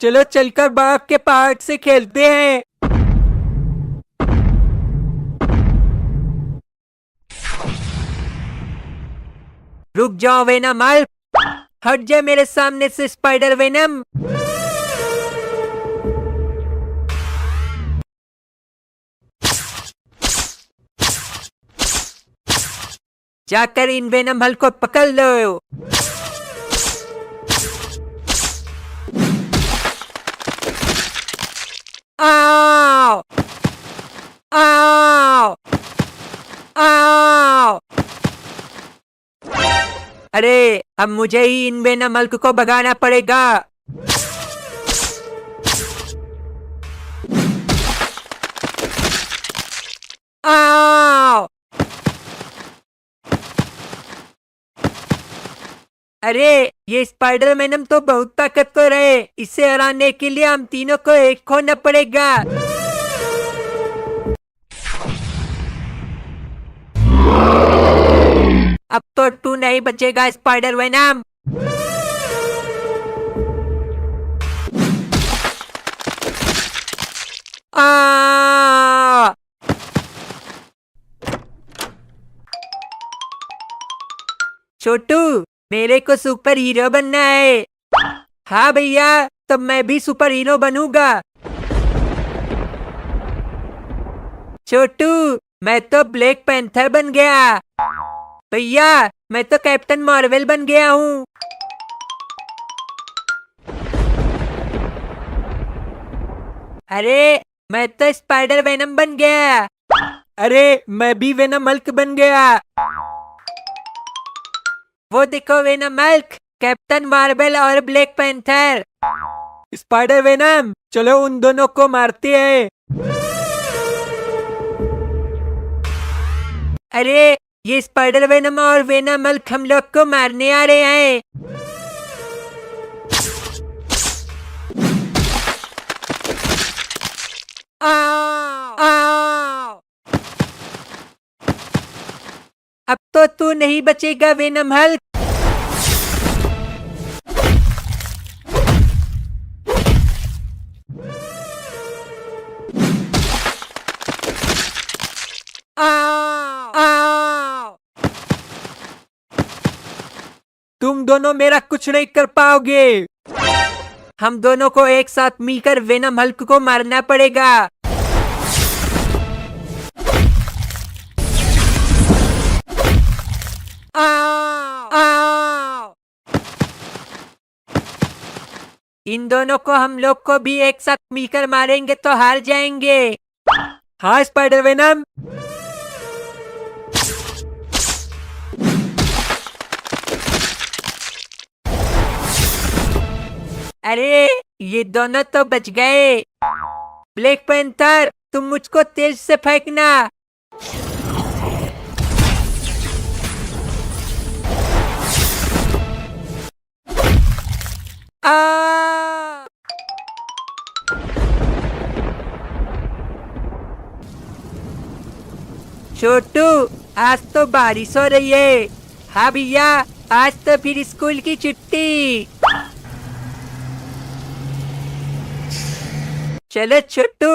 चलो चलकर बर्फ के पहाड़ से खेलते हैं। रुक जाओ वेनम हल्क, हट जा मेरे सामने से स्पाइडर वेनम। जाकर इन वेनम हल्क को पकड़ लो। आओ आओ आओ। अरे अब मुझे ही इन वेनम हल्क को भगाना पड़ेगा। आओ। अरे ये स्पाइडर वेनम तो बहुत ताकतवर है, इसे हराने के लिए हम तीनों को एक होना पड़ेगा। अब तो तू नहीं बचेगा स्पाइडर वेनम। आ! छोटू, मेरे को सुपर हीरो बनना है। हाँ भैया, तब मैं भी सुपर हीरो बनूंगा। छोटू, मैं तो ब्लैक पैंथर बन गया। भैया, मैं तो कैप्टन मार्वल बन गया हूँ। अरे मैं तो स्पाइडर वेनम बन गया। अरे मैं भी वेनम हल्क बन गया। वो देखो वेनम हल्क, कैप्टन मार्वल और ब्लैक पैंथर। स्पाइडर वेनम, चलो उन दोनों को मारते हैं। अरे ये स्पाइडर वेनम और वेनम हल्क हम लोग को मारने आ रहे हैं। आओ आओ। अब तो तू नहीं बचेगा वेनम हल्क। आओ आओ। तुम दोनों मेरा कुछ नहीं कर पाओगे। हम दोनों को एक साथ मिलकर वेनम हल्क को मारना पड़ेगा। आओ आओ। इन दोनों को हम लोग को भी एक साथ मिलकर मारेंगे तो हार जाएंगे। हाँ स्पाइडर वेनम। अरे ये दोनों तो बच गए। ब्लैक पैंथर, तुम मुझको तेज से फेंकना। आ! छोटू, आज तो बारिश हो रही है। हाँ भैया, आज तो फिर स्कूल की छुट्टी। चलो छोटू,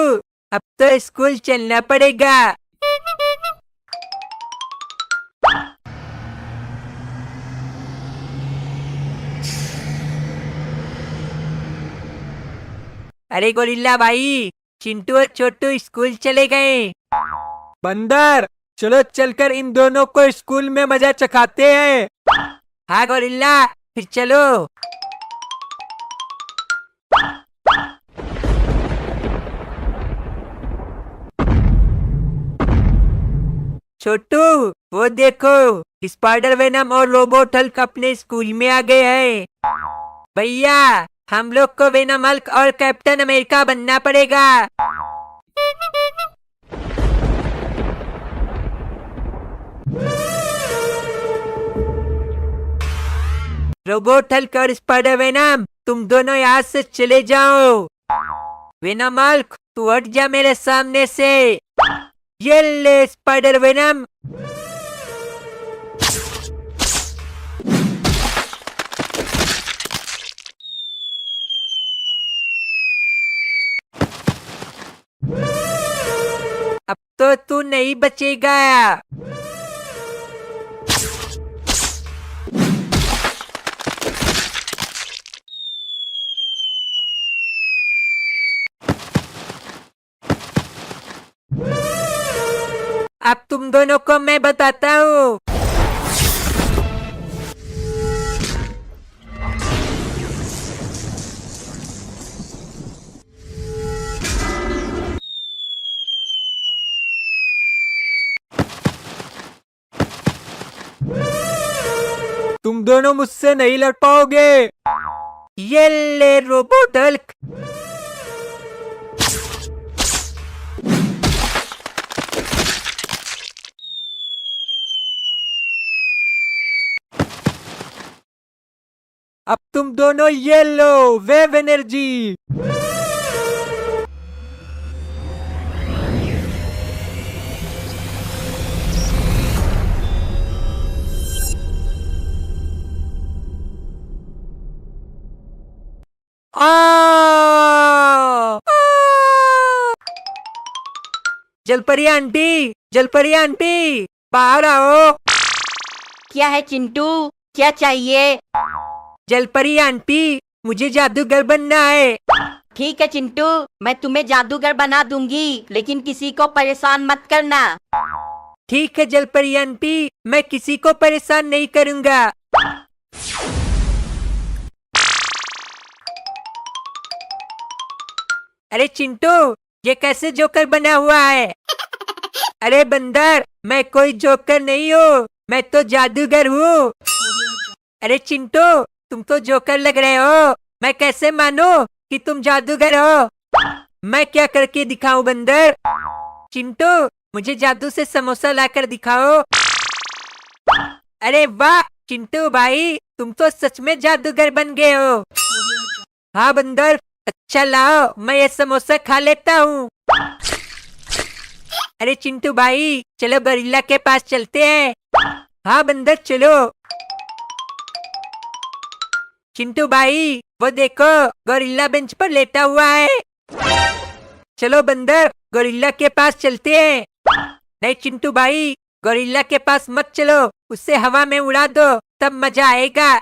अब तो स्कूल चलना पड़ेगा। अरे गोरिल्ला भाई, चिंटू और छोटू स्कूल चले गए। बंदर, चलो चलकर इन दोनों को स्कूल में मजा चखाते हैं। हाँ गोरिल्ला, फिर चलो। छोटू, वो देखो, स्पाइडर वेनम और रोबोट हल्क अपने स्कूल में आ गए हैं। भैया, हम लोग को वेनम हल्क और कैप्टन अमेरिका बनना पड़ेगा। रोबोट हल्क और स्पाइडर वेनम, तुम दोनों यहाँ से चले जाओ। वेनम हल्क, तू हट जा मेरे सामने से। ये ले स्पाइडर वेनम। तो तू नहीं बचेगा। अब तुम दोनों को मैं बताता हूँ। तुम दोनों मुझसे नहीं लड़ पाओगे। ये ले रोबोट हल्क। अब तुम दोनों ये लो वेव एनर्जी। जलपरी आंटी, जलपरी आंटी, बाहर आओ। क्या है चिंटू, क्या चाहिए? जलपरी आंटी, मुझे जादूगर बनना है। ठीक है चिंटू, मैं तुम्हें जादूगर बना दूंगी, लेकिन किसी को परेशान मत करना। ठीक है जलपरी आंटी, मैं किसी को परेशान नहीं करूंगा। अरे चिंटू, ये कैसे जोकर बना हुआ है? अरे बंदर, मैं कोई जोकर नहीं हूँ, मैं तो जादूगर हूँ। अरे चिंटू, तुम तो जोकर लग रहे हो, मैं कैसे मानूं कि तुम जादूगर हो? मैं क्या करके दिखाऊं बंदर? चिंटू, मुझे जादू से समोसा लाकर दिखाओ। अरे वाह चिंटू भाई, तुम तो सच में जादूगर बन गए हो। हाँ बंदर, अच्छा लाओ, मैं ये समोसा खा लेता हूँ। अरे चिंटू भाई, चलो गोरिल्ला के पास चलते हैं। हाँ बंदर चलो। चिंटू भाई, वो देखो गोरिल्ला बेंच पर लेटा हुआ है। चलो बंदर, गोरिल्ला के पास चलते हैं। नहीं चिंटू भाई, गोरिल्ला के पास मत चलो, उससे हवा में उड़ा दो, तब मजा आएगा।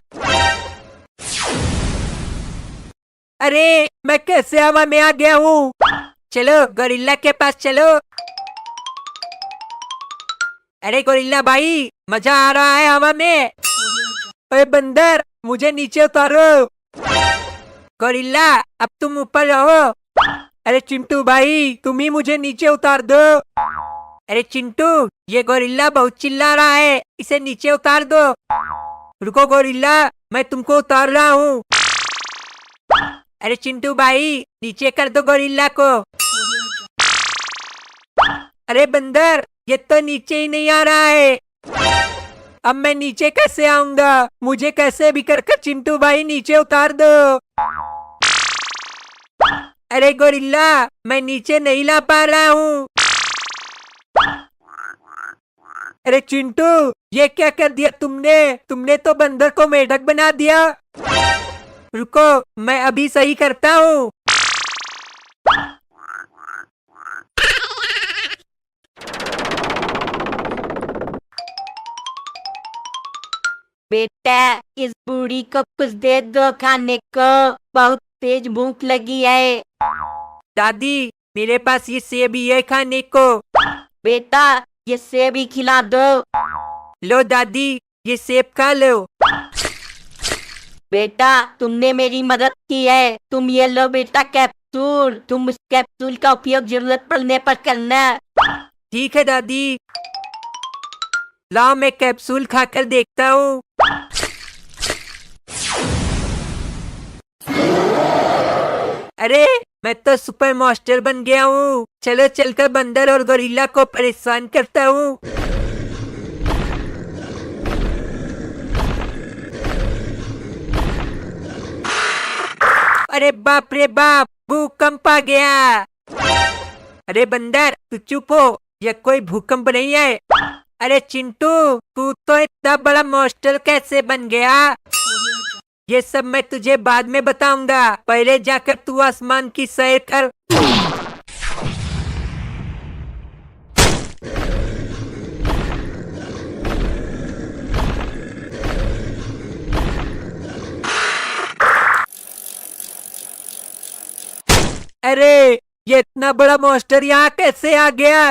अरे मैं कैसे हवा में आ गया हूँ? चलो गोरिल्ला के पास चलो। अरे गोरिल्ला भाई, मजा आ रहा है हवा में। अरे बंदर, मुझे नीचे उतारो। गोरिल्ला, अब तुम ऊपर रहो। अरे चिंटू भाई, तुम ही मुझे नीचे उतार दो। अरे चिंटू, ये गोरिल्ला बहुत चिल्ला रहा है, इसे नीचे उतार दो। रुको गोरिल्ला, मैं तुमको उतार रहा हूँ। अरे चिंटू भाई, नीचे कर दो गोरिल्ला को। अरे बंदर, ये तो नीचे ही नहीं आ रहा है। अब मैं नीचे कैसे आऊंगा? मुझे कैसे भी करके चिंटू भाई नीचे उतार दो। अरे गोरिल्ला, मैं नीचे नहीं ला पा रहा हूँ। अरे चिंटू, ये क्या कर दिया तुमने? तुमने तो बंदर को मेढक बना दिया। रुको, मैं अभी सही करता हूँ। बेटा, इस बूढ़ी को कुछ दे दो खाने को, बहुत तेज भूख लगी है। दादी, मेरे पास ये सेब ही है खाने को। बेटा, ये सेब ही खिला दो। लो दादी, ये सेब खा लो। बेटा, तुमने मेरी मदद की है, तुम ये लो बेटा कैप्सूल, तुम इस कैप्सूल का उपयोग जरूरत पड़ने पर करना। ठीक है दादी। लाओ, मैं कैप्सूल खाकर देखता हूँ। अरे मैं तो सुपर मास्टर बन गया हूँ। चलो चलकर बंदर और गोरिल्ला को परेशान करता हूँ। अरे बाप रे बाप, भूकंप आ गया। अरे बंदर, तू चुप हो, यह कोई भूकंप नहीं है। अरे चिंटू, तू तो इतना बड़ा मास्टर कैसे बन गया? ये सब मैं तुझे बाद में बताऊंगा, पहले जाकर तू आसमान की सैर कर। अरे ये इतना बड़ा मॉन्स्टर यहाँ कैसे आ गया?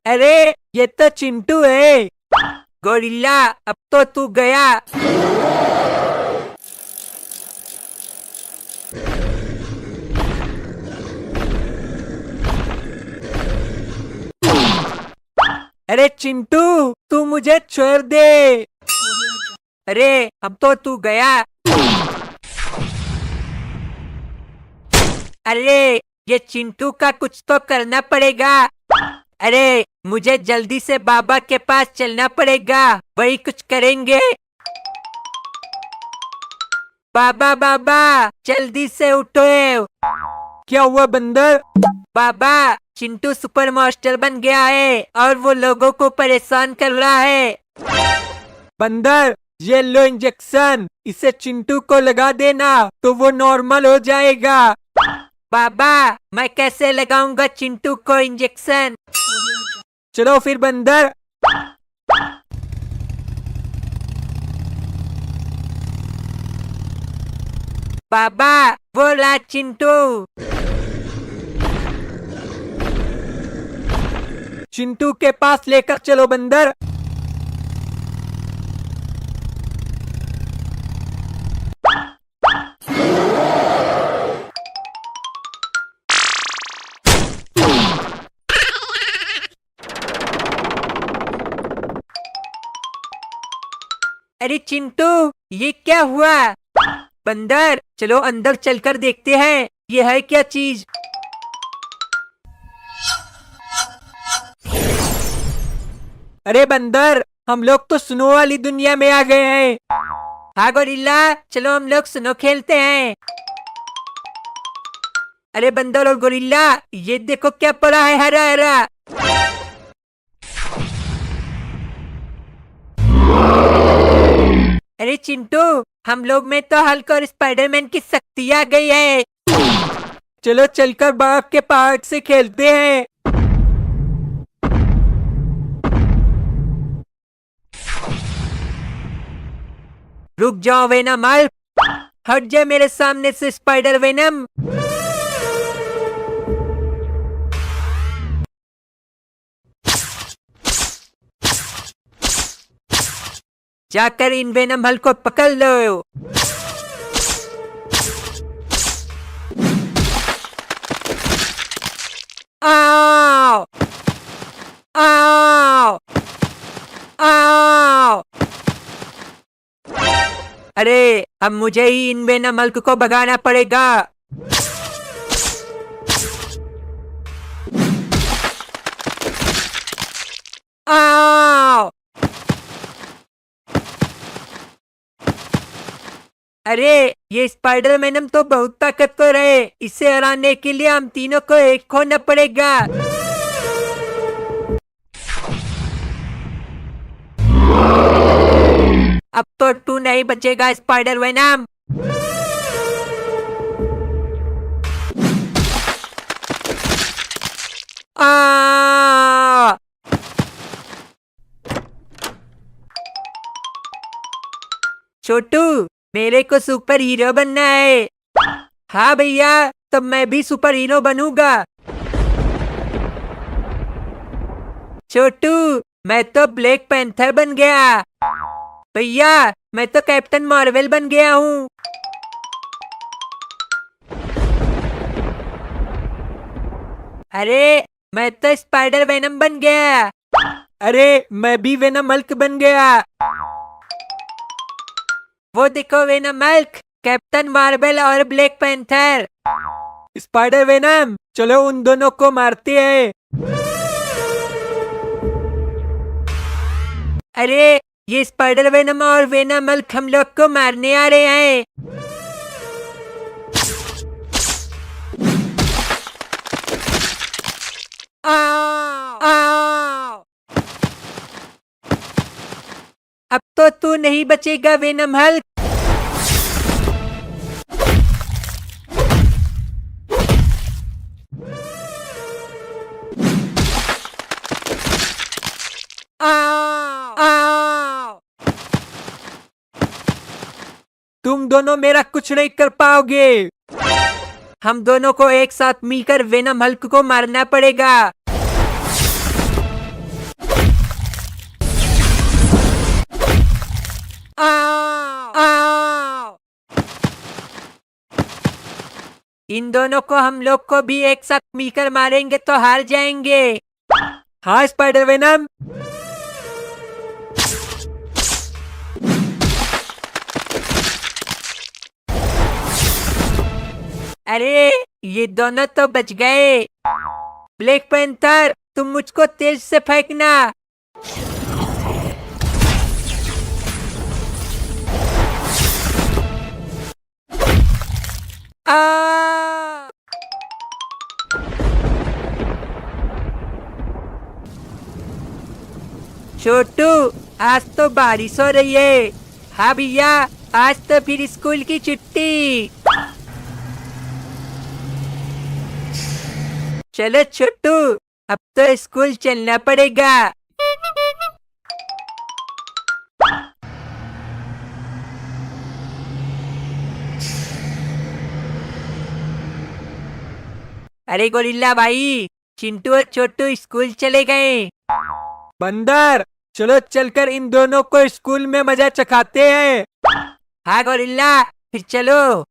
अरे ये तो चिंटू है। गोरिल्ला अब तो तू गया। अरे चिंटू तू मुझे छोड़ दे। अरे अब तो तू गया। अरे ये चिंटू का कुछ तो करना पड़ेगा। अरे मुझे जल्दी से बाबा के पास चलना पड़ेगा, वही कुछ करेंगे। बाबा बाबा जल्दी से उठो। क्या हुआ बंदर? बाबा चिंटू सुपर मास्टर बन गया है और वो लोगों को परेशान कर रहा है। बंदर ये लो इंजेक्शन, इसे चिंटू को लगा देना तो वो नॉर्मल हो जाएगा। बाबा मैं कैसे लगाऊंगा चिंटू को इंजेक्शन? चलो फिर बंदर। बाबा वो ला चिंटू। चिंटू के पास लेकर चलो बंदर। अरे चिंटू ये क्या हुआ? बंदर चलो अंदर चलकर देखते हैं ये है क्या चीज। अरे बंदर हम लोग तो स्नो वाली दुनिया में आ गए हैं। हाँ गोरिल्ला चलो हम लोग स्नो खेलते हैं। अरे बंदर और गोरिल्ला ये देखो क्या पड़ा है हरा हरा। अरे चिंटू हम लोग में तो हल्क और स्पाइडरमैन की शक्ति आ गई है। चलो चलकर बर्फ के पहाड़ से खेलते हैं। रुक जाओ वेनम हल्क, हट जा मेरे सामने से स्पाइडर वेनम। जाकर इन वेनम हल्क को पकड़ लो। आओ आओ आओ। अरे अब मुझे ही इन वेनम हल्क को भगाना पड़ेगा। आओ। अरे ये स्पाइडर वेनम तो बहुत ताकतवर है, इसे हराने के लिए हम तीनों को एक होना पड़ेगा। अब तो तू नहीं बचेगा स्पाइडर वेनम। आ छोटू मेरे को सुपर हीरो बनना है। हाँ भैया तब मैं भी सुपर हीरो बनूंगा। छोटू मैं तो ब्लैक पैंथर बन गया। भैया मैं तो कैप्टन मार्वल बन गया हूँ। अरे मैं तो स्पाइडर वेनम बन गया। अरे मैं भी वेनम हल्क बन गया। वो देखो वेनम हल्क, कैप्टन मार्वल और ब्लैक पैंथर। स्पाइडर वेनम चलो उन दोनों को मारते हैं। अरे ये स्पाइडर वेनम और वेनम हल्क हम लोग को मारने आ रहे हैं। आओ आओ। अब तो तू नहीं बचेगा वेनम हल्क। आओ आओ। तुम दोनों मेरा कुछ नहीं कर पाओगे। हम दोनों को एक साथ मिलकर वेनम हल्क को मारना पड़ेगा। आओ! आओ! इन दोनों को हम लोग को भी एक साथ मिलकर मारेंगे तो हार जाएंगे। हाँ स्पाइडर वेनम। अरे ये दोनों तो बच गए। ब्लैक पैंथर तुम मुझको तेज से फेंकना। आ! छोटू आज तो बारिश हो रही है। हाँ भैया आज तो फिर स्कूल की छुट्टी। चलो छोटू अब तो स्कूल चलना पड़ेगा। अरे गोरिल्ला भाई चिंटू और छोटू स्कूल चले गए। बंदर चलो चलकर इन दोनों को स्कूल में मजा चखाते हैं। हाँ गोरिल्ला फिर चलो।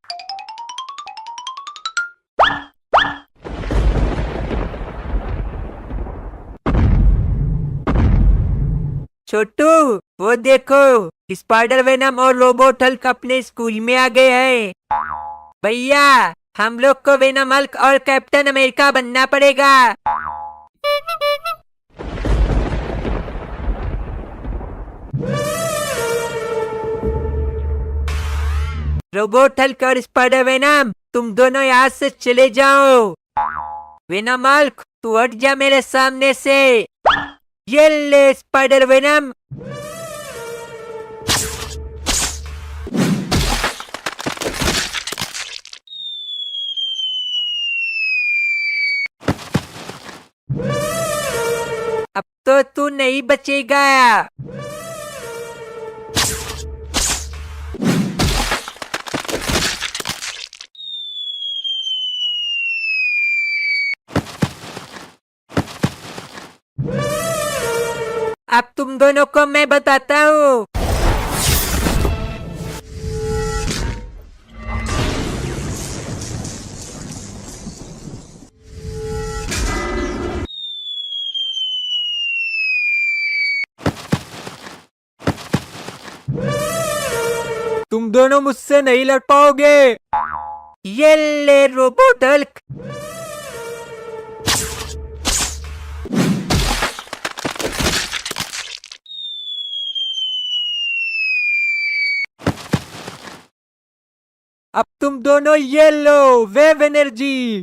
छोटू वो देखो स्पाइडर वेनम और रोबोट हल्क अपने स्कूल में आ गए हैं। भैया हम लोग को वेनम हल्क और कैप्टन अमेरिका बनना पड़ेगा। रोबोट हल्क और स्पाइडर वेनम तुम दोनों यहाँ से चले जाओ। वेनम हल्क तू हट जा मेरे सामने से। ये ले स्पाइडर वेनम। अब तो तू नहीं बचेगा। अब तुम दोनों को मैं बताता हूँ। तुम दोनों मुझसे नहीं लड़ पाओगे। ये ले रोबोट हल्क। अब तुम दोनों ये लो वेव एनर्जी।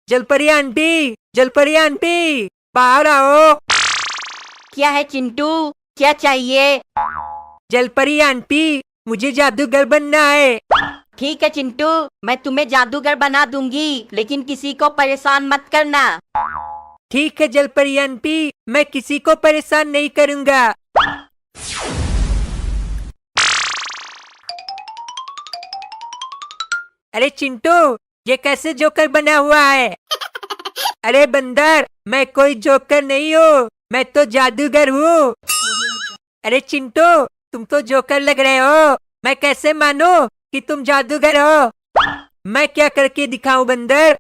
जलपरी आंटी, जलपरी आंटी बाहर आओ। क्या है चिंटू, क्या चाहिए? जलपरी आंटी मुझे जादूगर बनना है। ठीक है चिंटू, मैं तुम्हें जादूगर बना दूंगी, लेकिन किसी को परेशान मत करना। ठीक है जलपरी आंटी, मैं किसी को परेशान नहीं करूंगा। अरे चिंटू ये कैसे जोकर बना हुआ है? अरे बंदर मैं कोई जोकर नहीं हूँ, मैं तो जादूगर हूँ। अरे चिंटू तुम तो जोकर लग रहे हो, मैं कैसे मानूं कि तुम जादूगर हो? मैं क्या करके दिखाऊं बंदर?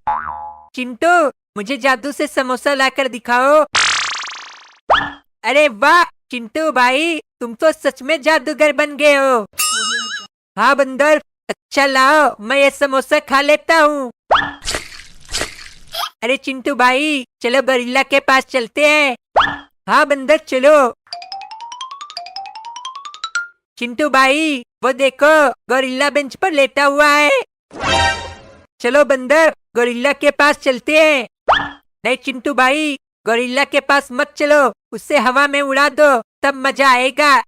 चिंटू मुझे जादू से समोसा लाकर दिखाओ। अरे वाह चिंटू भाई तुम तो सच में जादूगर बन गए हो। हाँ बंदर अच्छा लाओ मैं ये समोसा खा लेता हूँ। अरे चिंटू भाई चलो गोरिल्ला के पास चलते हैं। हाँ बंदर चलो। चिंटू भाई वो देखो गोरिल्ला बेंच पर लेटा हुआ है। चलो बंदर गोरिल्ला के पास चलते हैं। नहीं चिंटू भाई गोरिल्ला के पास मत चलो, उससे हवा में उड़ा दो तब मजा आएगा।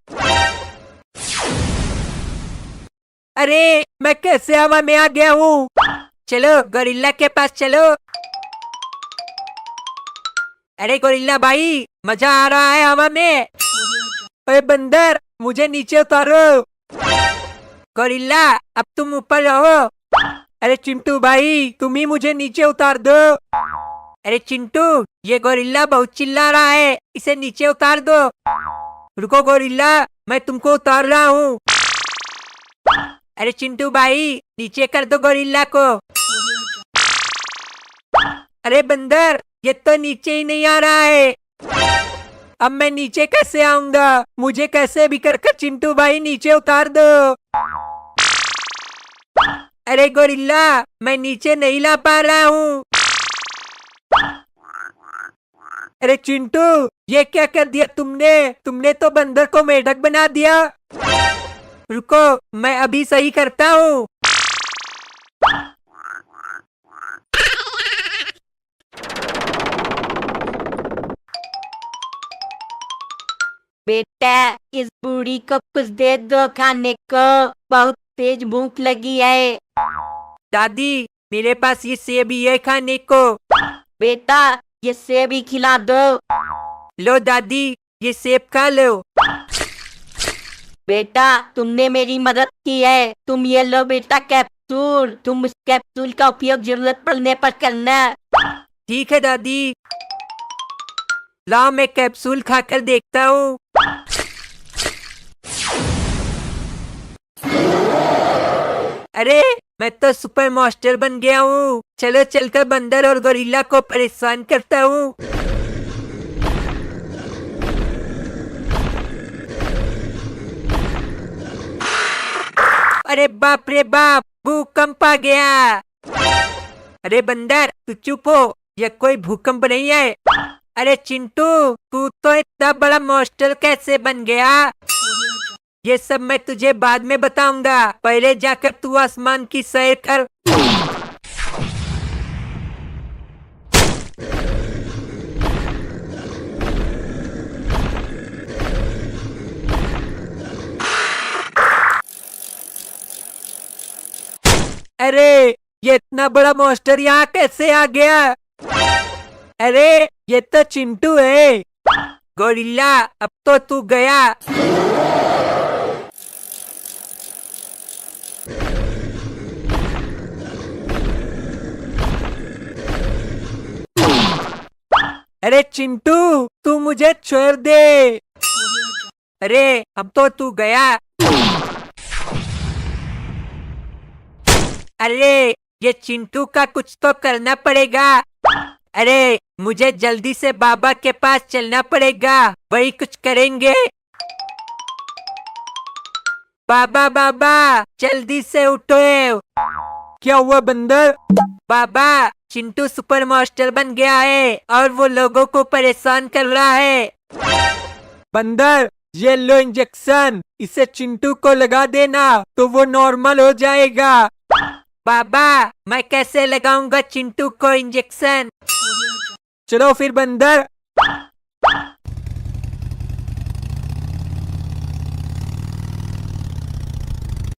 अरे मैं कैसे हवा में आ गया हूँ? चलो गोरिल्ला के पास चलो। अरे गोरिल्ला भाई, मजा आ रहा है हवा में। अरे बंदर, मुझे नीचे उतारो। गोरिल्ला, अब तुम ऊपर रहो। अरे चिंटू भाई, तुम ही मुझे नीचे उतार दो। अरे चिंटू, ये गोरिल्ला बहुत चिल्ला रहा है, इसे नीचे उतार दो। रुको गोरिल्ला, मैं तुमको उतार रहा हूँ। अरे चिंटू भाई, नीचे कर दो गोरिल्ला को। अरे बंदर, ये तो नीचे ही नहीं आ रहा है। अब मैं नीचे कैसे आऊंगा? मुझे कैसे भी कर चिंटू भाई नीचे उतार दो। अरे गोरिल्ला, मैं नीचे नहीं ला पा रहा हूँ। अरे चिंटू, ये क्या कर दिया तुमने? तुमने तो बंदर को मेढक बना दिया। रुको, मैं अभी सही करता हूँ। बेटा, इस बूढ़ी को कुछ दे दो खाने को, बहुत तेज भूख लगी है। दादी, मेरे पास ये सेब ही है खाने को। बेटा, ये सेब ही खिला दो। लो दादी, ये सेब खा लो। बेटा, तुमने मेरी मदद की है। तुम ये लो बेटा कैप्सूल। तुम इस कैप्सूल का उपयोग जरूरत पड़ने पर करना। ठीक है दादी। लाओ, मैं कैप्सूल खाकर देखता हूँ। अरे, मैं तो सुपर मास्टर बन गया हूँ। चलो चलकर बंदर और गोरिल्ला को परेशान करता हूँ। अरे बाप रे बाप, भूकंप आ गया। अरे बंदर, तू चुप हो, यह कोई भूकंप नहीं है। अरे चिंटू, तू तो इतना बड़ा मास्टर कैसे बन गया? ये सब मैं तुझे बाद में बताऊंगा। पहले जाकर तू आसमान की सैर कर। अरे, ये इतना बड़ा मास्टर यहाँ कैसे आ गया? अरे, ये तो चिंटू है। गोरिल्ला, अब तो तू गया। अरे चिंटू, तू मुझे छोड़ दे। अरे, अब तो तू गया। अरे, ये चिंटू का कुछ तो करना पड़ेगा। अरे, मुझे जल्दी से बाबा के पास चलना पड़ेगा, वही कुछ करेंगे। बाबा बाबा, जल्दी से उठो। क्या हुआ बंदर? बाबा, चिंटू सुपर मास्टर बन गया है और वो लोगों को परेशान कर रहा है। बंदर, ये लो इंजेक्शन, इसे चिंटू को लगा देना तो वो नॉर्मल हो जाएगा। बाबा, मैं कैसे लगाऊंगा चिंटू को इंजेक्शन? चलो फिर बंदर।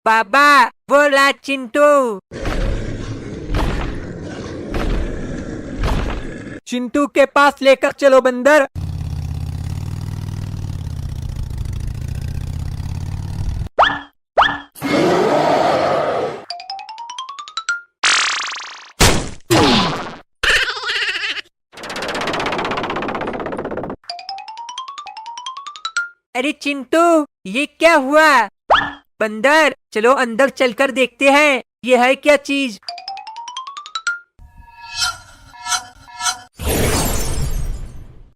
बाबा, वो रहा चिंटू। चिंटू के पास लेकर चलो बंदर। अरे चिंटू, ये क्या हुआ? बंदर, चलो अंदर चलकर देखते हैं, ये है क्या चीज।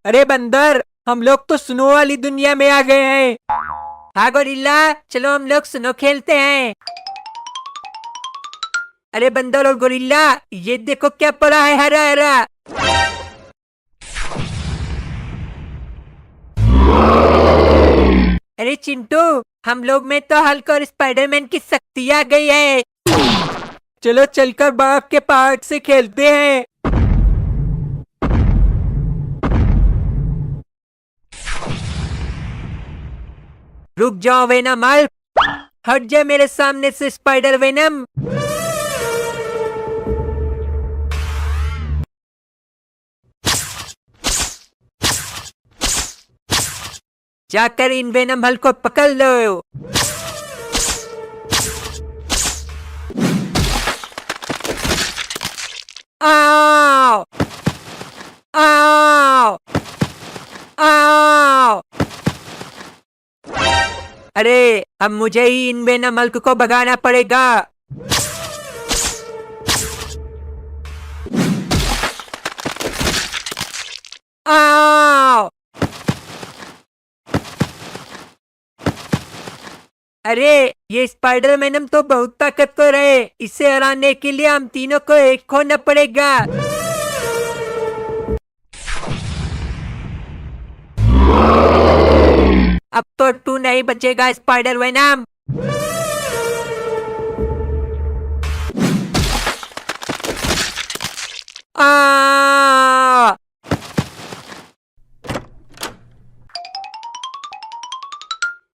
अरे बंदर, हम लोग तो सुनो वाली दुनिया में आ गए हैं। हाँ गोरिल्ला, चलो हम लोग सुनो खेलते हैं। अरे बंदर और गोरिल्ला, ये देखो क्या पड़ा है, हरा हरा। अरे चिंटू, हम लोग में तो हल्क और स्पाइडरमैन की शक्ति आ गई है। चलो चलकर बर्फ के पहाड़ से खेलते हैं। रुक जाओ वेनम, हट जा मेरे सामने से स्पाइडर वेनम। जाकर इन वेनम हल्क को पकड़ लो। आओ आओ आओ। अरे अब मुझे ही इन वेनम हल्क को भगाना पड़ेगा। आओ। अरे ये स्पाइडर वेनम तो बहुत ताकतवर है, इसे हराने के लिए हम तीनों को एक होना पड़ेगा। अब तो तू नहीं बचेगा स्पाइडर वेनम। आ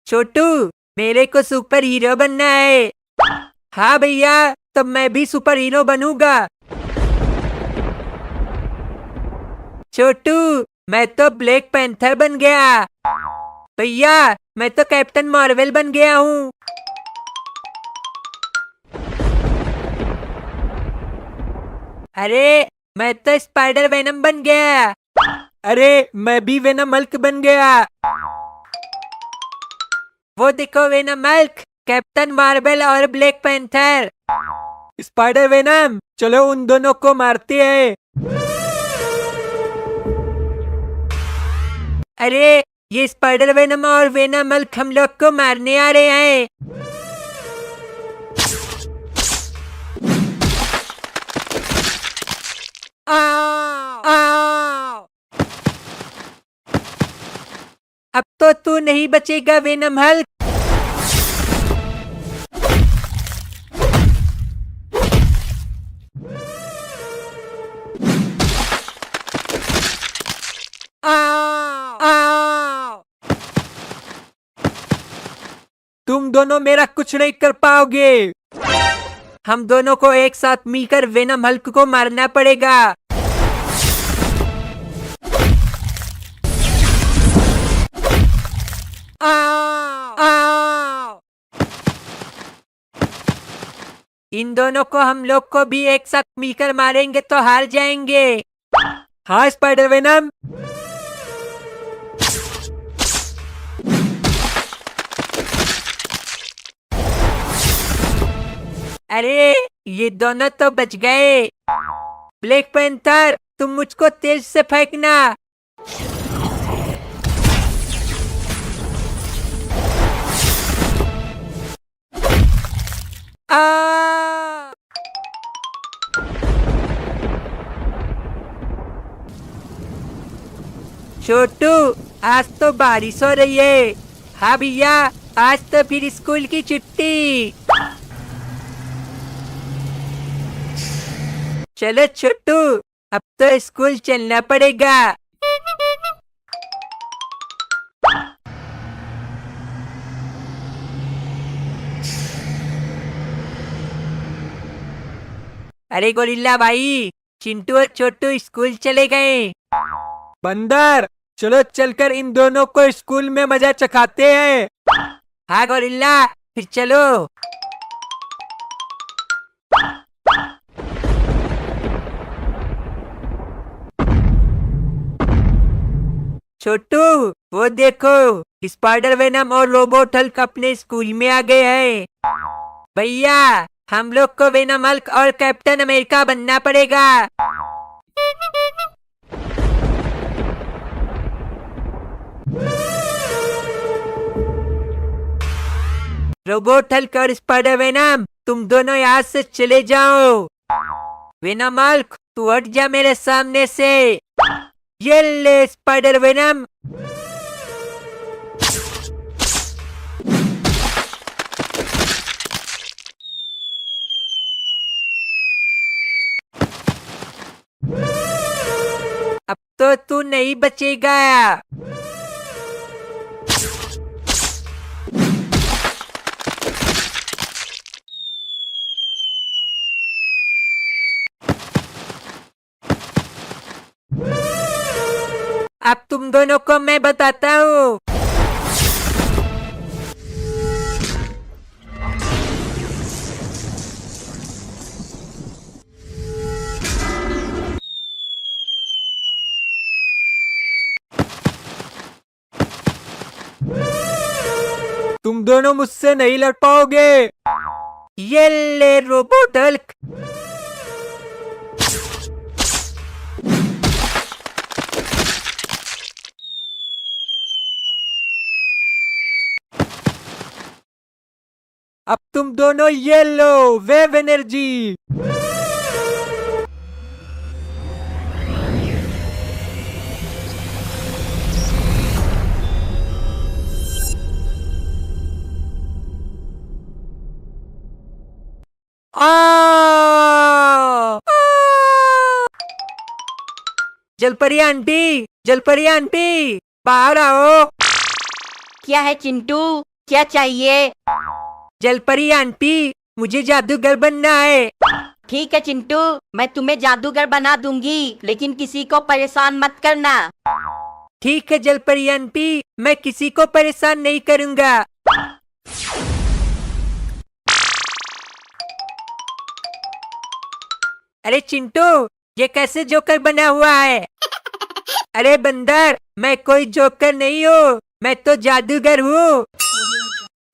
छोटू, मेरे को सुपर हीरो बनना है। हाँ भैया, तब मैं भी सुपर हीरो बनूंगा। छोटू, मैं तो ब्लैक पैंथर बन गया। भैया, मैं तो कैप्टन मार्वल बन गया हूँ। अरे मैं तो स्पाइडर वेनम बन गया। अरे मैं भी वेनम हल्क बन गया। वो देखो वेनम हल्क, कैप्टन मार्वल और ब्लैक पैंथर। स्पाइडर वेनम, चलो उन दोनों को मारते हैं। अरे ये स्पाइडर वेनम और वेनम हल्क हम लोग को मारने आ रहे हैं। आओ आओ। अब तो तू नहीं बचेगा वेनम हल्क। आओ आओ। तुम दोनों मेरा कुछ नहीं कर पाओगे। हम दोनों को एक साथ मिलकर वेनम हल्क को मारना पड़ेगा। आओ आओ। इन दोनों को हम लोग को भी एक साथ मिलकर मारेंगे तो हार जाएंगे। हाँ स्पाइडर वेनम। अरे ये दोनों तो बच गए। ब्लैक पैंथर, तुम मुझको तेज से फेंकना। आ! छोटू, आज तो बारिश हो रही है। हाँ भैया, आज तो फिर स्कूल की छुट्टी। चलो छोटू, अब तो स्कूल चलना पड़ेगा। अरे गोरिल्ला भाई, चिंटू और छोटू स्कूल चले गए। बंदर, चलो चलकर इन दोनों को स्कूल में मजा चखाते हैं। हाँ गोरिल्ला, फिर चलो। छोटू, वो देखो, स्पाइडर वेनम और रोबोट हल्क अपने स्कूल में आ गए हैं। भैया, हम लोग को वेनम हल्क और कैप्टन अमेरिका बनना पड़ेगा। रोबोट हल्क और स्पाइडर वेनम, तुम दोनों यहाँ से चले जाओ। वेनम हल्क, तू हट जा मेरे सामने से। ये ले स्पाइडर वेनम। अब तो तू नहीं बचेगा। अब तुम दोनों को मैं बताता हूँ। तुम दोनों मुझसे नहीं लड़ पाओगे। ये ले रोबोट हल्क। अब तुम दोनों ये लो वेव एनर्जी। जलपरी आंटी, जलपरी आंटी, बाहर आओ। क्या है चिंटू, क्या चाहिए? जलपरी आंटी, मुझे जादूगर बनना है। ठीक है चिंटू, मैं तुम्हें जादूगर बना दूंगी, लेकिन किसी को परेशान मत करना। ठीक है जलपरी आंटी, मैं किसी को परेशान नहीं करूंगा। अरे चिंटू, ये कैसे जोकर बना हुआ है? अरे बंदर, मैं कोई जोकर नहीं हूँ, मैं तो जादूगर हूँ।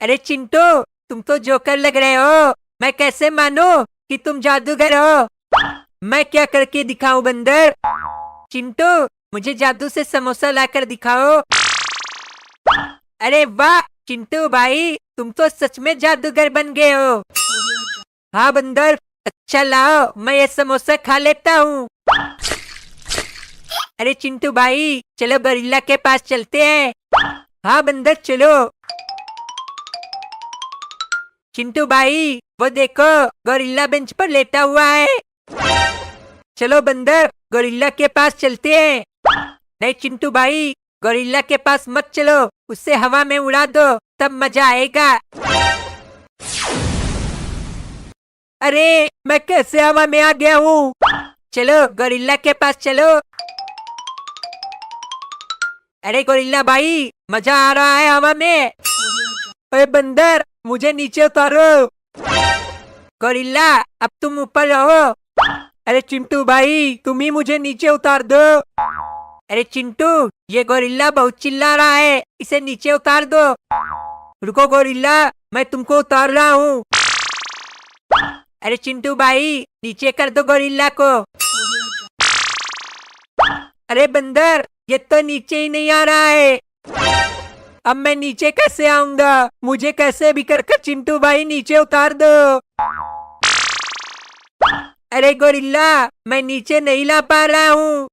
अरे चिंटू, तुम तो जोकर लग रहे हो, मैं कैसे मानूं कि तुम जादूगर हो? मैं क्या करके दिखाऊं बंदर? चिंटू, मुझे जादू से समोसा लाकर दिखाओ। अरे वाह चिंटू भाई, तुम तो सच में जादूगर बन गए हो। हाँ बंदर, अच्छा लाओ, मैं ये समोसा खा लेता हूँ। अरे चिंटू भाई, चलो गोरिल्ला के पास चलते हैं। हाँ बंदर चलो। चिंटू भाई, वो देखो गोरिल्ला बेंच पर लेटा हुआ है। चलो बंदर, गोरिल्ला के पास चलते हैं। नहीं चिंटू भाई, गोरिल्ला के पास मत चलो, उससे हवा में उड़ा दो, तब मजा आएगा। अरे मैं कैसे हवा में आ गया हूँ? चलो गोरिल्ला के पास चलो। अरे गोरिल्ला भाई, मजा आ रहा है हवा में। अरे बंदर, मुझे नीचे उतारो। गोरिल्ला, अब तुम ऊपर रहो। अरे चिंटू भाई, तुम ही मुझे नीचे उतार दो। अरे चिंटू, ये गोरिल्ला बहुत चिल्ला रहा है, इसे नीचे उतार दो। रुको गोरिल्ला, मैं तुमको उतार रहा हूँ। अरे चिंटू भाई, नीचे कर दो गोरिल्ला को। अरे बंदर, ये तो नीचे ही नहीं आ रहा है। अब मैं नीचे कैसे आऊंगा? मुझे कैसे भी कर चिंटू भाई नीचे उतार दो। अरे गोरिल्ला, मैं नीचे नहीं ला पा रहा हूँ।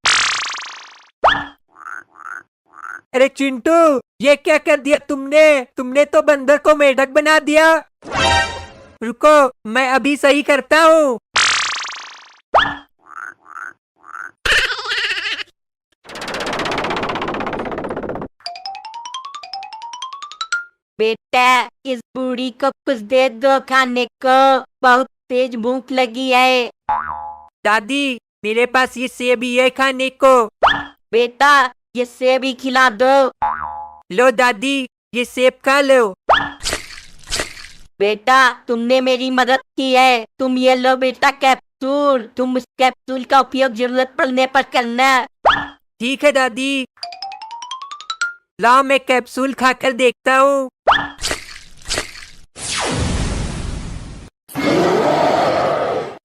अरे चिंटू, ये क्या कर दिया तुमने? तुमने तो बंदर को मेढक बना दिया। रुको, मैं अभी सही करता हूँ। बेटा, इस बूढ़ी को कुछ दे दो खाने को, बहुत तेज भूख लगी है। दादी, मेरे पास ये सेब ही है खाने को। बेटा, ये सेब ही खिला दो। लो दादी, ये सेब खा लो। बेटा, तुमने मेरी मदद की है, तुम ये लो बेटा कैप्सूल, तुम इस कैप्सूल का उपयोग जरूरत पड़ने पर करना। ठीक है दादी। लाओ, मैं कैप्सूल खाकर देखता हूँ।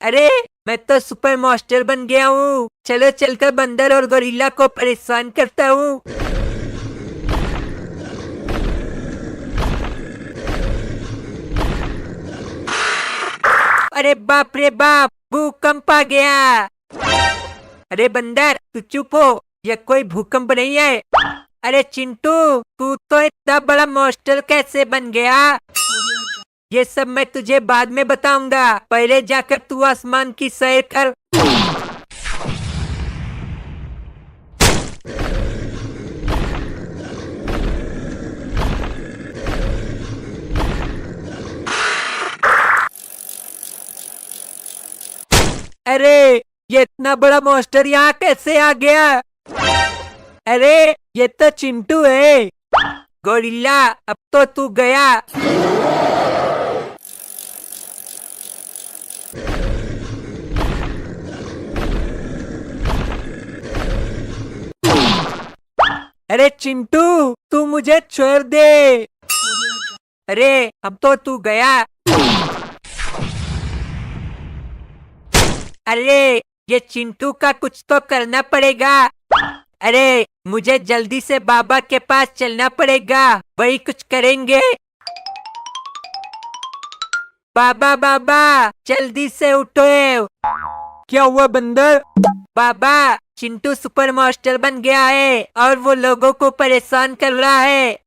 अरे मैं तो सुपर मास्टर बन गया हूँ। चलो चलकर बंदर और गोरिल्ला को परेशान करता हूँ। अरे बाप रे बाप, भूकंप आ गया। अरे बंदर, तू चुप हो, यह कोई भूकंप नहीं है। अरे चिंटू, तू तो इतना बड़ा मास्टर कैसे बन गया? ये सब मैं तुझे बाद में बताऊंगा, पहले जाकर तू आसमान की सैर कर। अरे ये इतना बड़ा मॉन्स्टर यहाँ कैसे आ गया? अरे ये तो चिंटू है। गोरिल्ला अब तो तू गया। अरे चिंटू तू मुझे छोड़ दे। अरे अब तो तू गया। अरे ये चिंटू का कुछ तो करना पड़ेगा। अरे मुझे जल्दी से बाबा के पास चलना पड़ेगा, वही कुछ करेंगे। बाबा बाबा जल्दी से उठो। क्या हुआ बंदर? बाबा चिंटू सुपर मास्टर बन गया है और वो लोगों को परेशान कर रहा है।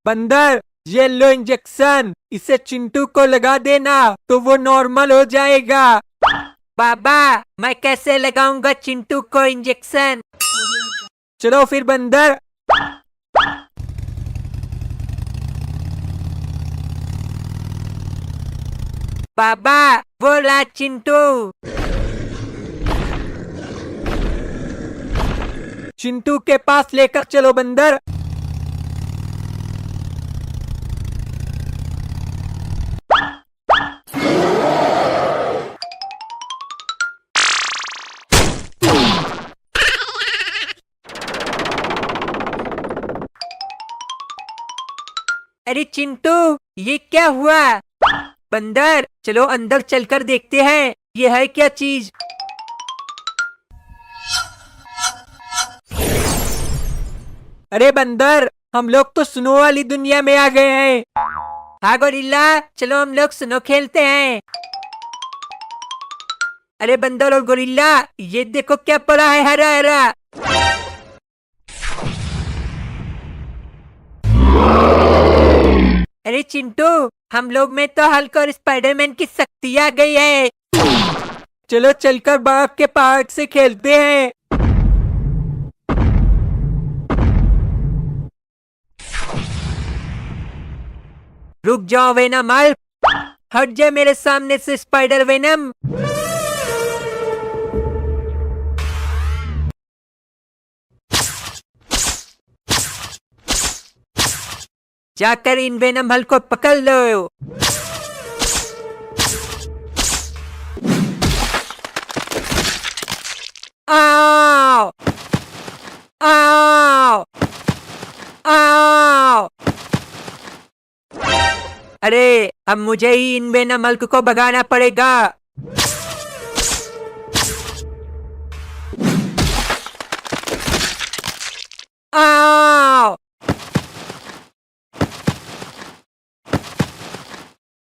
बंदर ये लो इंजेक्शन, इसे चिंटू को लगा देना तो वो नॉर्मल हो जाएगा। बाबा मैं कैसे लगाऊंगा चिंटू को इंजेक्शन? चलो फिर बंदर। बाबा वो रहा चिंटू। चिंटू के पास लेकर चलो बंदर। अरे चिंटू ये क्या हुआ? बंदर चलो अंदर चलकर देखते हैं ये है क्या चीज। अरे बंदर हम लोग तो सुनो वाली दुनिया में आ गए हैं। हाँ गोरिल्ला चलो हम लोग सुनो खेलते हैं। अरे बंदर और गोरिल्ला ये देखो क्या पड़ा है हरा हरा। अरे चिंटू हम लोग में तो हल्क और स्पाइडरमैन की शक्ति आ गई है। चलो चलकर बर्फ के पहाड़ से खेलते हैं। रुक जाओ वेनम, हट जा मेरे सामने से स्पाइडर वेनम। जाकर इन वेनम हल को पकड़ लो। आओ आओ आओ। अरे अब मुझे ही इन वेनम हल्क को भगाना पड़ेगा। आओ।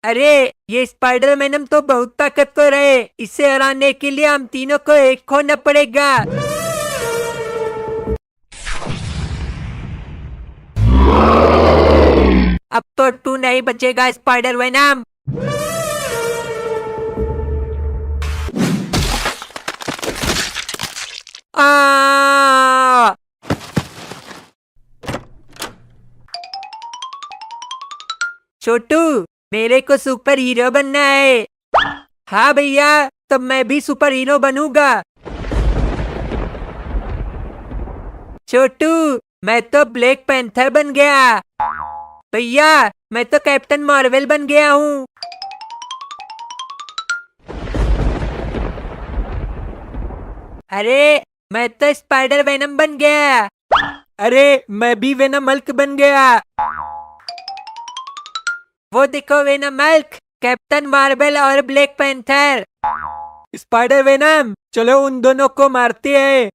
अरे ये स्पाइडर मैनम तो बहुत ताकतवर है, इसे हराने के लिए हम तीनों को एक होना पड़ेगा। अब तो तू नहीं बचेगा स्पाइडर वेनम। आ छोटू मेरे को सुपर हीरो बनना है। हाँ भैया तब मैं भी सुपर हीरो बनूंगा। छोटू मैं तो ब्लैक पैंथर बन गया। भैया मैं तो कैप्टन मार्वल बन गया हूँ। अरे मैं तो स्पाइडर वेनम बन गया। अरे मैं भी वेनम हल्क बन गया। वो देखो वेनम हल्क, कैप्टन मार्वल और ब्लैक पैंथर। स्पाइडर वेनम चलो उन दोनों को मारते हैं।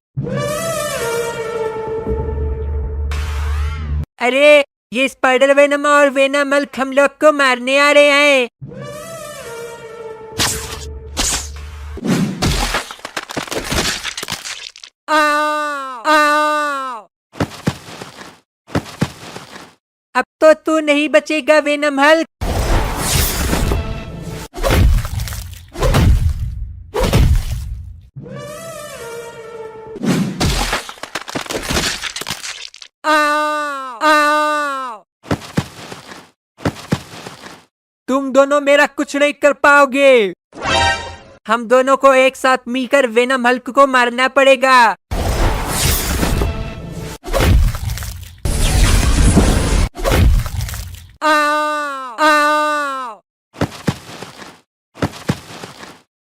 अरे ये स्पाइडर वेनम और वेनम हल्क हम लोग को मारने आ रहे हैं। आओ आओ। अब तो तू नहीं बचेगा वेनम हल्क। आओ आओ। तुम दोनों मेरा कुछ नहीं कर पाओगे। हम दोनों को एक साथ मिलकर वेनम हल्क को मारना पड़ेगा। आओ! आओ!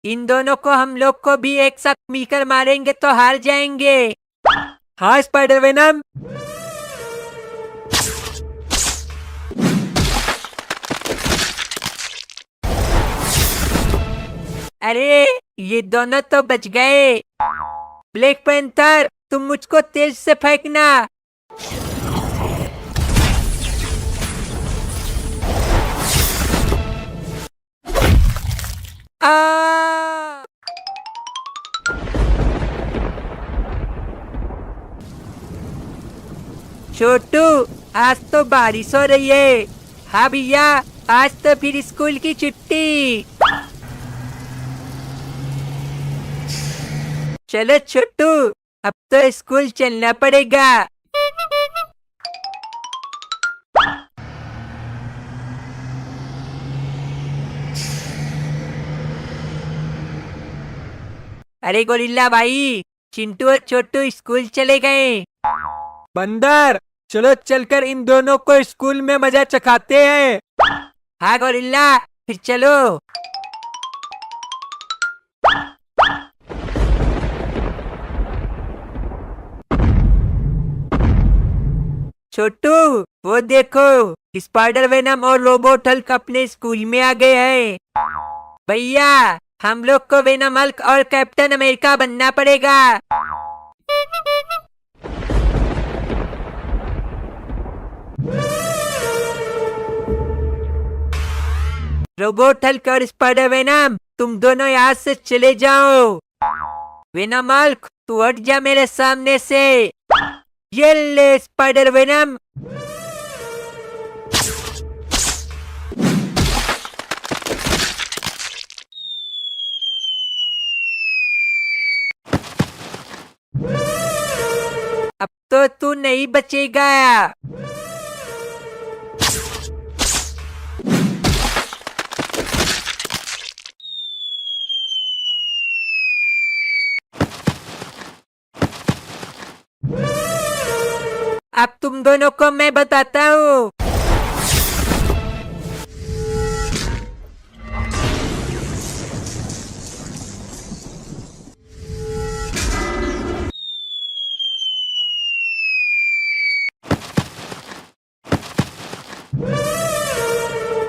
इन दोनों को हम लोग को भी एक साथ मिलकर मारेंगे तो हार जाएंगे। हाँ स्पाइडर वेनम। अरे ये दोनों तो बच गए। ब्लैक पैंथर तुम मुझको तेज से फेंकना। आ! छोटू आज तो बारिश हो रही है। हाँ भैया आज तो फिर स्कूल की छुट्टी। चलो छोटू अब तो स्कूल चलना पड़ेगा। अरे गोरिल्ला भाई चिंटू और छोटू स्कूल चले गए। बंदर चलो चलकर इन दोनों को स्कूल में मजा चखाते हैं। हाँ गोरिल्ला फिर चलो। छोटू वो देखो स्पाइडर वेनम और रोबोट हल्क अपने स्कूल में आ गए हैं। भैया हम लोग को वेनम हल्क और कैप्टन अमेरिका बनना पड़ेगा। रोबोट हल्क और स्पाइडर वेनम तुम दोनों यहाँ से चले जाओ। वेनम हल्क तू हट जा मेरे सामने से। ये ले स्पाइडर वेनम। अब तो तू नहीं बचेगा। अब तुम दोनों को मैं बताता हूँ।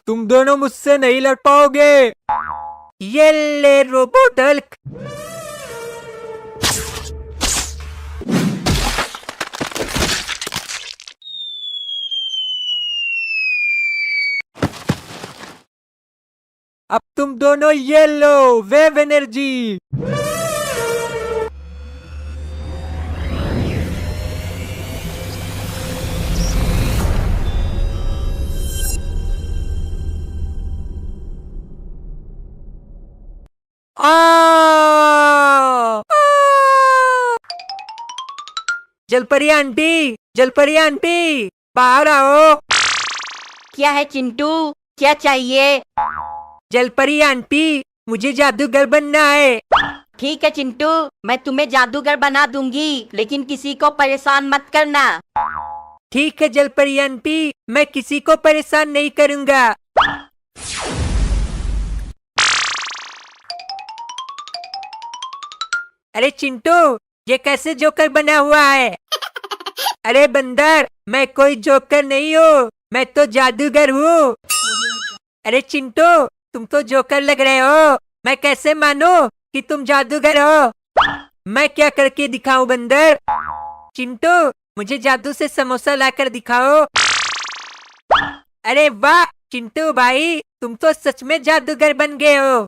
तुम दोनों मुझसे नहीं लड़ पाओगे। ये ले रोबोट हल्क। अब तुम दोनों ये लो वेव एनर्जी। जलपरी आंटी जलपरी आंटी बाहर आओ। क्या है चिंटू, क्या चाहिए? जलपरी आंटी मुझे जादूगर बनना है। ठीक है चिंटू, मैं तुम्हें जादूगर बना दूंगी, लेकिन किसी को परेशान मत करना। ठीक है जलपरी आंटी, मैं किसी को परेशान नहीं करूंगा। अरे चिंटू ये कैसे जोकर बना हुआ है? अरे बंदर मैं कोई जोकर नहीं हूँ, मैं तो जादूगर हूँ। अरे चिंटू तुम तो जोकर लग रहे हो, मैं कैसे मानूं कि तुम जादूगर हो? मैं क्या करके दिखाऊं बंदर? चिंटू मुझे जादू से समोसा लाकर दिखाओ। अरे वाह चिंटू भाई तुम तो सच में जादूगर बन गए हो।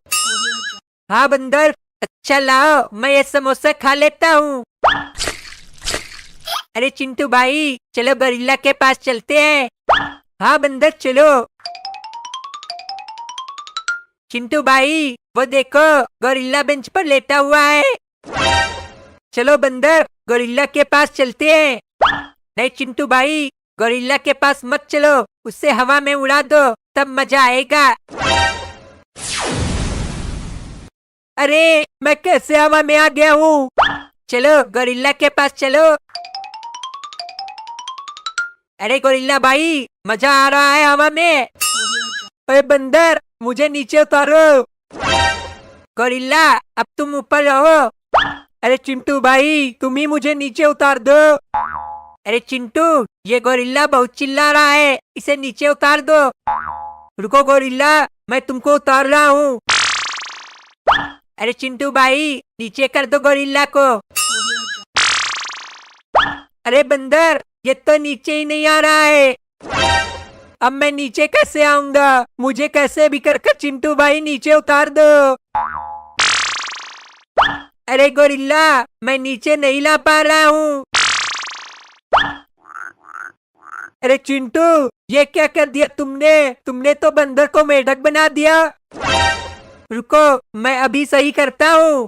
हाँ बंदर अच्छा लाओ मैं ये समोसा खा लेता हूँ। अरे चिंटू भाई चलो गोरिल्ला के पास चलते हैं। हाँ बंदर चलो। चिंटू भाई वो देखो गोरिल्ला बेंच पर लेटा हुआ है। चलो बंदर गोरिल्ला के पास चलते हैं। नहीं चिंटू भाई गोरिल्ला के पास मत चलो, उससे हवा में उड़ा दो तब मजा आएगा। अरे मैं कैसे हवा में आ गया हूँ? चलो गोरिल्ला के पास चलो। अरे गोरिल्ला भाई, मजा आ रहा है हवा में। अरे बंदर, मुझे नीचे उतारो। गोरिल्ला, अब तुम ऊपर रहो। अरे चिंटू भाई, तुम ही मुझे नीचे उतार दो। अरे चिंटू, ये गोरिल्ला बहुत चिल्ला रहा है, इसे नीचे उतार दो। रुको गोरिल्ला, मैं तुमको उतार रहा हूँ। अरे चिंटू भाई, नीचे कर दो गोरिल्ला को। अरे बंदर, ये तो नीचे ही नहीं आ रहा है। अब मैं नीचे कैसे आऊंगा? मुझे कैसे भी कर चिंटू भाई नीचे उतार दो। अरे गोरिल्ला, मैं नीचे नहीं ला पा रहा हूँ। अरे चिंटू, ये क्या कर दिया तुमने? तुमने तो बंदर को मेढक बना दिया। रुको, मैं अभी सही करता हूँ।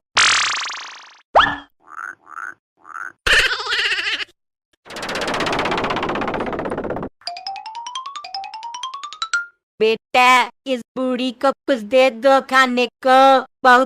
बेटा, इस बूढ़ी को कुछ दे दो खाने को, बहुत